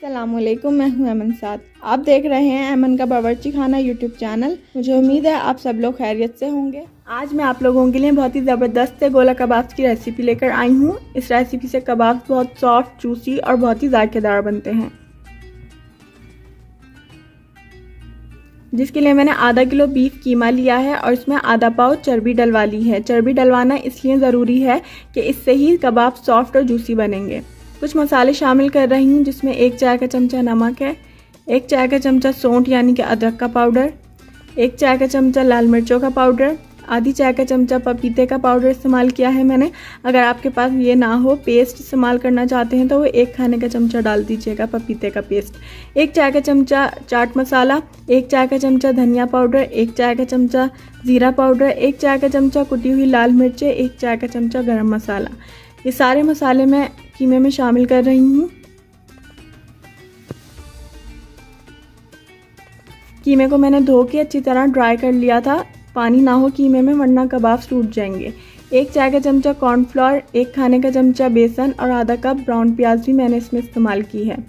अस्सलामुअलैकुम, मैं हूं अमन साद। आप देख रहे हैं अमन का बावर्ची खाना यूट्यूब चैनल। मुझे उम्मीद है आप सब लोग खैरियत से होंगे। आज मैं आप लोगों के लिए बहुत ही ज़बरदस्त से गोला कबाब की रेसिपी लेकर आई हूं। इस रेसिपी से कबाब बहुत सॉफ्ट, जूसी और बहुत ही जायकेदार बनते हैं, जिसके लिए मैंने आधा किलो बीफ कीमा लिया है और इसमें आधा पाव चर्बी डलवा ली है। चर्बी डलवाना इसलिए ज़रूरी है कि इससे ही कबाब सॉफ्ट और जूसी बनेंगे। कुछ मसाले शामिल कर रही हूँ, जिसमें 1 चाय का चमचा नमक है, 1 चाय का चमचा सौंठ यानी कि अदरक का पाउडर, 1 चाय का चमचा लाल मिर्चों का पाउडर, आधी चाय का चमचा पपीते का पाउडर इस्तेमाल किया है मैंने। अगर आपके पास ये ना हो, पेस्ट इस्तेमाल करना चाहते हैं तो वो 1 खाने का चमचा डाल दीजिएगा पपीते का पेस्ट। 1 चाय का चमचा चाट मसाला, 1 चाय का चमचा धनिया पाउडर, 1 चाय का चमचा ज़ीरा पाउडर, 1 चाय का चमचा कुटी हुई लाल मिर्चें, 1 चाय का चमचा गरम मसाला। ये सारे मसाले मैं कीमे में शामिल कर रही हूँ। कीमे को मैंने धो के अच्छी तरह ड्राई कर लिया था। पानी ना हो कीमे में, वरना कबाब टूट जाएंगे। 1 चाय का चमचा कॉर्नफ्लोर, 1 खाने का चमचा बेसन और आधा कप ब्राउन प्याज भी मैंने इसमें इस्तेमाल की है।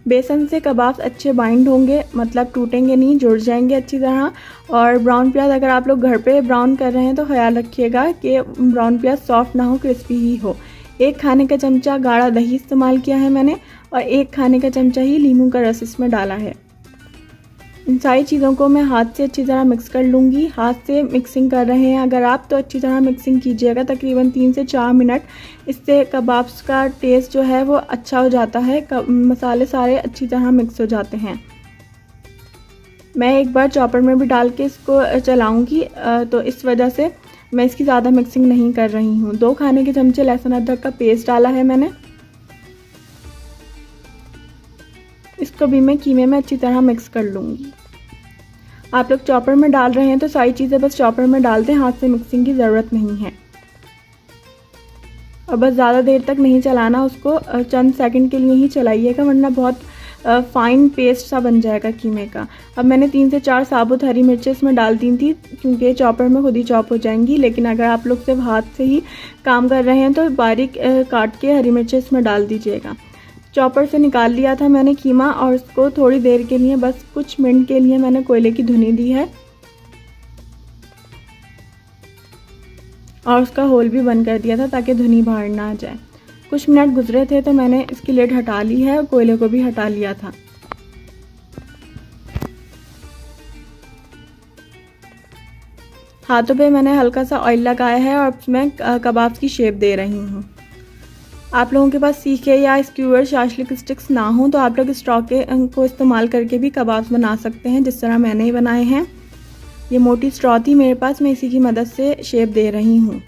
बेसन से कबाब अच्छे बाइंड होंगे, मतलब टूटेंगे नहीं, जुड़ जाएंगे अच्छी तरह। और ब्राउन प्याज अगर आप लोग घर पे ब्राउन कर रहे हैं तो ख्याल रखिएगा कि ब्राउन प्याज सॉफ्ट ना हो, क्रिस्पी ही हो। 1 खाने का चमचा गाढ़ा दही इस्तेमाल किया है मैंने और 1 खाने का चमचा ही नींबू का रस इसमें डाला है। इन सारी चीज़ों को मैं हाथ से अच्छी तरह मिक्स कर लूँगी। हाथ से मिक्सिंग कर रहे हैं अगर आप, तो अच्छी तरह मिक्सिंग कीजिएगा, तकरीबन 3 से 4 मिनट। इससे कबाब्स का टेस्ट जो है वो अच्छा हो जाता है, मसाले सारे अच्छी तरह मिक्स हो जाते हैं। मैं एक बार चॉपर में भी डाल के इसको चलाऊँगी, तो इस वजह से मैं इसकी ज़्यादा मिक्सिंग नहीं कर रही हूँ। 2 खाने के चमचे लहसुन अदरक का पेस्ट डाला है मैंने। इसको भी मैं कीमे में अच्छी तरह मिक्स कर लूँगी। आप लोग चॉपर में डाल रहे हैं तो सारी चीज़ें बस चॉपर में डाल दें, हाथ से मिक्सिंग की ज़रूरत नहीं है। और बस ज़्यादा देर तक नहीं चलाना उसको, चंद सेकंड के लिए ही चलाइएगा, वरना बहुत फाइन पेस्ट सा बन जाएगा कीमे का। अब मैंने 3 से 4 साबुत हरी मिर्चें इसमें डाल दी थी, क्योंकि चॉपर में खुद ही चॉप हो जाएंगी। लेकिन अगर आप लोग सिर्फ हाथ से ही काम कर रहे हैं तो बारीक काट के हरी मिर्चें इसमें डाल दीजिएगा। चॉपर से निकाल लिया था मैंने कीमा और इसको थोड़ी देर के लिए, बस कुछ मिनट के लिए मैंने कोयले की धुनी दी है और उसका होल भी बंद कर दिया था ताकि धुनी बाहर ना आ जाए। कुछ मिनट गुजरे थे तो मैंने इसकी लिड हटा ली है और कोयले को भी हटा लिया था। हाथों पे मैंने हल्का सा ऑयल लगाया है और मैं कबाब की शेप दे रही हूँ। आप लोगों के पास सीखे या स्क्यूअर शाशलिक स्टिक्स ना हो तो आप लोग स्ट्रॉ को इस्तेमाल करके भी कबाब बना सकते हैं, जिस तरह मैंने ही बनाए हैं। ये मोटी स्ट्रॉ थी मेरे पास, मैं इसी की मदद से शेप दे रही हूँ।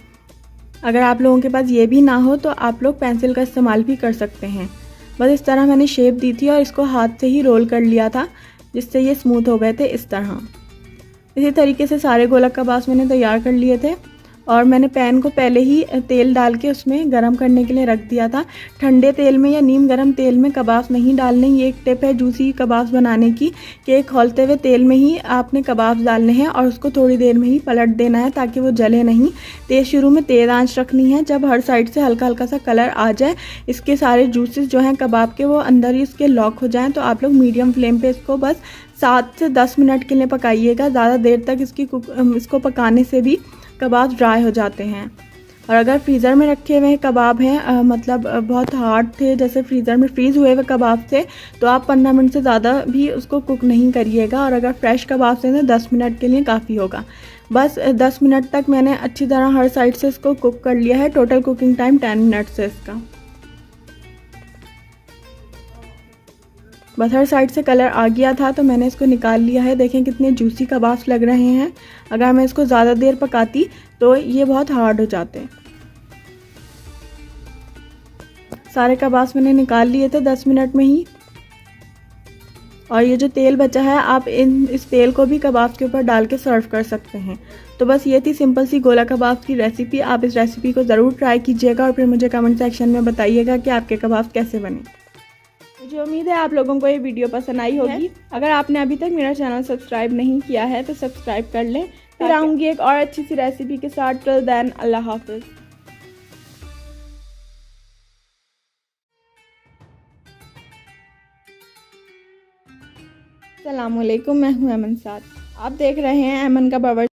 अगर आप लोगों के पास ये भी ना हो तो आप लोग पेंसिल का इस्तेमाल भी कर सकते हैं। बस इस तरह मैंने शेप दी थी और इसको हाथ से ही रोल कर लिया था, जिससे ये स्मूथ हो गए थे इस तरह। इसी तरीके से सारे गोला कबाब मैंने तैयार कर लिए थे और मैंने पैन को पहले ही तेल डाल के उसमें गरम करने के लिए रख दिया था। ठंडे तेल में या नीम गरम तेल में कबाब नहीं डालने। ये एक टिप है जूसी कबाब बनाने की, कि खौलते हुए तेल में ही आपने कबाब डालने हैं और उसको थोड़ी देर में ही पलट देना है ताकि वो जले नहीं। शुरू में तेज़ आंच रखनी है। जब हर साइड से हल्का हल्का सा कलर आ जाए, इसके सारे जूसेस जो हैं कबाब के वो अंदर ही इसके लॉक हो जाएँ, तो आप लोग मीडियम फ्लेम पर इसको बस 7 से 10 मिनट के लिए पकाइएगा। ज़्यादा देर तक इसको पकाने से भी कबाब ड्राई हो जाते हैं। और अगर फ्रीज़र में रखे हुए कबाब हैं, मतलब बहुत हार्ड थे, जैसे फ्रीज़र में फ्रीज़ हुए हुए कबाब थे, तो आप 15 मिनट से ज़्यादा भी उसको कुक नहीं करिएगा। और अगर फ्रेश कबाब से तो 10 मिनट के लिए काफ़ी होगा। बस 10 मिनट तक मैंने अच्छी तरह हर साइड से इसको कुक कर लिया है। टोटल कुकिंग टाइम 10 मिनट्स है इसका। बस हर साइड से कलर आ गया था तो मैंने इसको निकाल लिया है। देखें कितने जूसी कबाब लग रहे हैं। अगर मैं इसको ज़्यादा देर पकाती तो ये बहुत हार्ड हो जाते। सारे कबाब मैंने निकाल लिए थे 10 मिनट में ही। और ये जो तेल बचा है, आप इस तेल को भी कबाब के ऊपर डाल के सर्व कर सकते हैं। तो बस ये थी सिंपल सी गोला कबाब की रेसिपी। आप इस रेसिपी को ज़रूर ट्राई कीजिएगा और फिर मुझे कमेंट सेक्शन में बताइएगा कि आपके कबाब कैसे बने। मुझे उम्मीद है आप लोगों को ये वीडियो पसंद आई होगी। अगर आपने अभी तक मेरा चैनल सब्सक्राइब नहीं किया है तो सब्सक्राइब कर लें। फिर आऊँगी एक और अच्छी सी रेसिपी के साथ। टिल देन, अल्लाह हाफिज़। अस्सलामुअलैकुम, मैं हूं अमन साद। आप देख रहे हैं अमन का बावर्ची।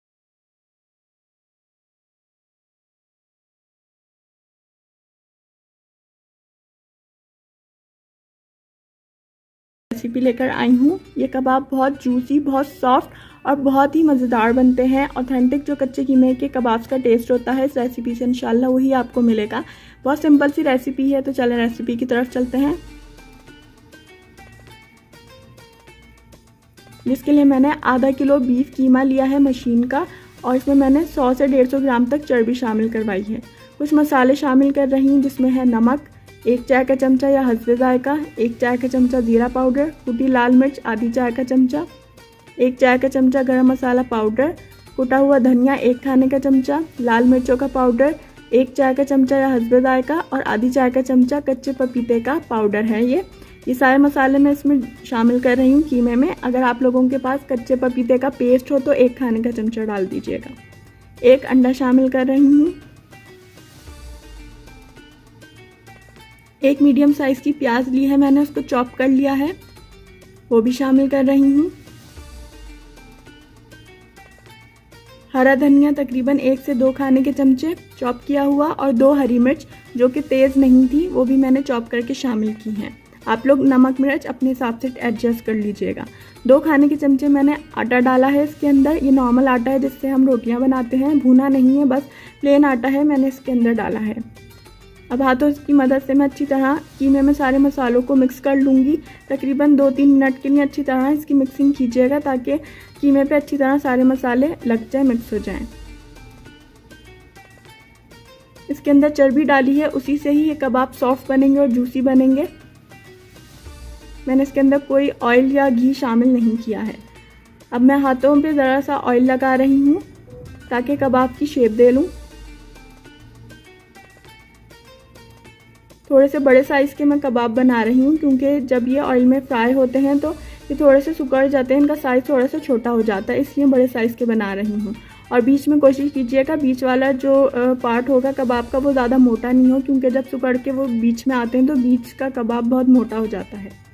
रेसिपी लेकर आई हूँ। ये कबाब बहुत जूसी, बहुत सॉफ्ट और बहुत ही मज़ेदार बनते हैं। ऑथेंटिक जो कच्चे कीमे के कबाब्स का टेस्ट होता है इस रेसिपी से इंशाल्लाह वही आपको मिलेगा। बहुत सिंपल सी रेसिपी है, तो चलें रेसिपी की तरफ चलते हैं। जिसके लिए मैंने आधा किलो बीफ कीमा लिया है मशीन का, और इसमें मैंने 100 से 150 ग्राम तक चर्बी शामिल करवाई है। कुछ मसाले शामिल कर रही हूँ, जिसमें है नमक 1 चाय का चमचा या हस्बे जायका, 1 चाय का चमचा ज़ीरा पाउडर, कुटी लाल मिर्च आधी चाय का चमचा, 1 चाय का चमचा गरम मसाला पाउडर, कुटा हुआ धनिया 1 खाने का चमचा, लाल मिर्चों का पाउडर 1 चाय का चमचा या हस्बे जायका, और आधी चाय का चमचा कच्चे पपीते का पाउडर है। ये सारे मसाले मैं इसमें शामिल कर रही हूँ कीमे में। अगर आप लोगों के पास कच्चे पपीते का पेस्ट हो तो 1 खाने का चमचा डाल दीजिएगा। 1 अंडा शामिल कर रही हूँ। 1 मीडियम साइज़ की प्याज ली है मैंने, उसको चॉप कर लिया है, वो भी शामिल कर रही हूँ। हरा धनिया तकरीबन 1 से 2 खाने के चमचे चॉप किया हुआ, और 2 हरी मिर्च जो कि तेज़ नहीं थी वो भी मैंने चॉप करके शामिल की हैं। आप लोग नमक मिर्च अपने हिसाब से एडजस्ट कर लीजिएगा। 2 खाने के चमचे मैंने आटा डाला है इसके अंदर। ये नॉर्मल आटा है जिससे हम रोटियां बनाते हैं, भुना नहीं है, बस प्लेन आटा है, मैंने इसके अंदर डाला है। अब हाथों की मदद से मैं अच्छी तरह कीमे में सारे मसालों को मिक्स कर लूँगी। तकरीबन 2-3 मिनट के लिए अच्छी तरह इसकी मिक्सिंग कीजिएगा, ताकि कीमे पे अच्छी तरह सारे मसाले लग जाए, मिक्स हो जाएं। इसके अंदर चर्बी डाली है, उसी से ही ये कबाब सॉफ्ट बनेंगे और जूसी बनेंगे। मैंने इसके अंदर कोई ऑयल या घी शामिल नहीं किया है। अब मैं हाथों पे ज़रा सा ऑयल लगा रही हूँ ताकि कबाब की शेप दे लूँ। थोड़े से बड़े साइज़ के मैं कबाब बना रही हूँ, क्योंकि जब ये ऑयल में फ्राई होते हैं तो ये थोड़े से सिकुड़ जाते हैं, इनका साइज़ थोड़ा सा छोटा हो जाता है, इसलिए बड़े साइज़ के बना रही हूँ। और बीच में कोशिश कीजिएगा बीच वाला जो पार्ट होगा कबाब का वो ज़्यादा मोटा नहीं हो, क्योंकि जब सिकुड़ के वो बीच में आते हैं तो बीच का कबाब बहुत मोटा हो जाता है।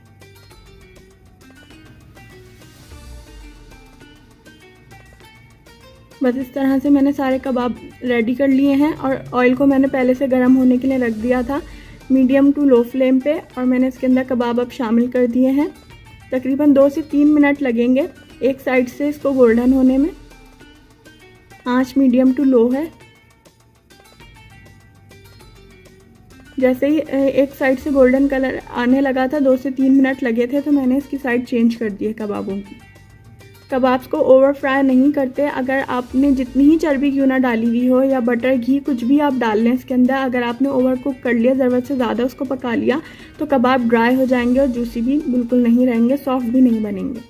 बस इस तरह से मैंने सारे कबाब रेडी कर लिए हैं, और ऑयल को मैंने पहले से गर्म होने के लिए रख दिया था मीडियम टू लो फ्लेम पे, और मैंने इसके अंदर कबाब अब शामिल कर दिए हैं। तकरीबन 2 से 3 मिनट लगेंगे एक साइड से इसको गोल्डन होने में। आंच मीडियम टू लो है। जैसे ही एक साइड से गोल्डन कलर आने लगा था, 2 से 3 मिनट लगे थे, तो मैंने इसकी साइड चेंज कर दी है कबाबों की। कबाब्स को ओवर फ्राई नहीं करते। अगर आपने जितनी ही चर्बी क्यों ना डाली हुई हो, या बटर घी कुछ भी आप डाल लें इसके अंदर, अगर आपने ओवर कुक कर लिया, ज़रूरत से ज़्यादा उसको पका लिया, तो कबाब ड्राई हो जाएंगे और जूसी भी बिल्कुल नहीं रहेंगे, सॉफ्ट भी नहीं बनेंगे।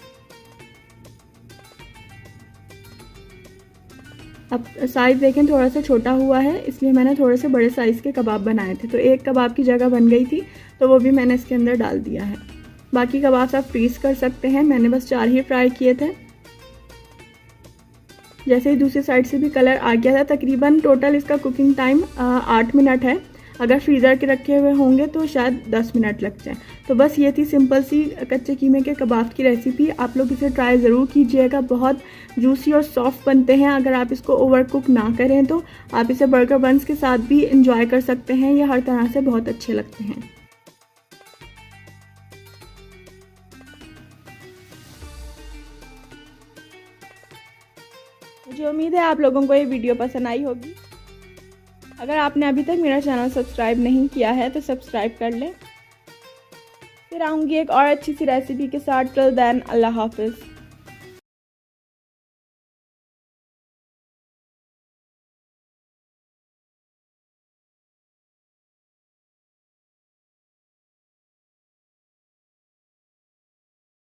अब साइज़ देखें थोड़ा सा छोटा हुआ है, इसलिए मैंने थोड़े से बड़े साइज़ के कबाब बनाए थे। तो एक कबाब की जगह बन गई थी, तो वो भी मैंने इसके अंदर डाल दिया है। बाकी कबाब आप फ्रीज़ कर सकते हैं, मैंने बस 4 ही फ्राई किए थे। जैसे ही दूसरी साइड से भी कलर आ गया था, तकरीबन टोटल इसका कुकिंग टाइम 8 मिनट है। अगर फ्रीज़र के रखे हुए होंगे तो शायद 10 मिनट लग जाए। तो बस ये थी सिंपल सी कच्चे कीमे के कबाब की रेसिपी। आप लोग इसे ट्राई ज़रूर कीजिएगा, बहुत जूसी और सॉफ्ट बनते हैं। अगर आप इसको ओवर कुक ना करें तो आप इसे बर्गर बन्स के साथ भी इंजॉय कर सकते हैं। ये हर तरह से बहुत अच्छे लगते हैं। मुझे उम्मीद है आप लोगों को ये वीडियो पसंद आई होगी। अगर आपने अभी तक मेरा चैनल सब्सक्राइब नहीं किया है तो सब्सक्राइब कर लें। फिर आऊँगी एक और अच्छी सी रेसिपी के साथ। टिल देन, अल्लाह हाफिज़।